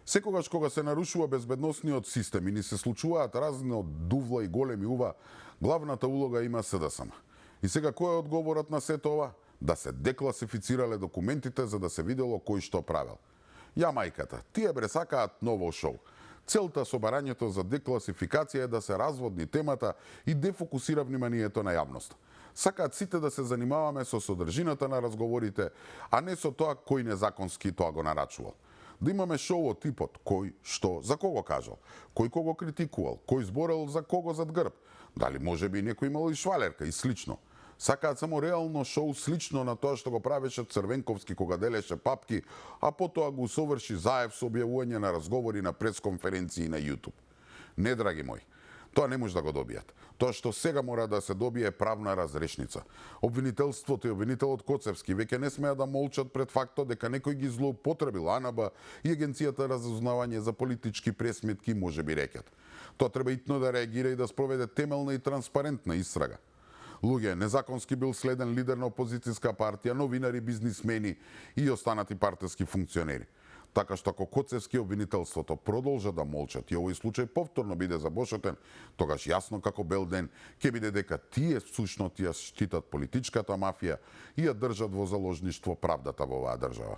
Секогаш кога се нарушува безбедносниот систем и ни се случуваат разни од дувла и големи ува, главната улога има СДСМ. И сега кој е одговорот на сето ова? Да се декласифицирале документите за да се видело кој што правел. Ја мајката, тие бре сакаат ново шоу. Целта со барањето за декласификација е да се разводни темата и дефокусира вниманието на јавноста. Сакаат сите да се занимаваме со содржината на разговорите, а не со тоа кој незаконски тоа го нарачувал. Да имаме шоу од типот кој, што, за кого кажал, кој кого критикувал, кој зборел за кого зад грб, дали може би некој имал и швалерка и слично. Сакаат само реално шоу слично на тоа што го правеше Црвенковски кога делеше папки, а потоа го соврши Заев со објавување на разговори на пресконференции на YouTube. Не, драги мои, тоа не може да го добијат. Тоа што сега мора да се добие е правна разрешница. Обвинителството и обвинителот Коцевски веќе не смеа да молчат пред фактот дека некој ги злоупотребил АНБ и Агенцијата за разузнавање за политички пресметки може би рекат. Тоа треба итно да реагира и да спроведе темелна и транспарентна истрага. Луѓе, незаконски бил следен лидер на опозицијска партија, новинари, бизнисмени и останати партиски функционери. Така што ако Коцевски обвинителството продолжа да молчат и овој случај повторно биде забошотен, тогаш јасно како бел ден ќе биде дека тие всушност ја штитат политичката мафија и ја држат во заложништво правдата во оваа држава.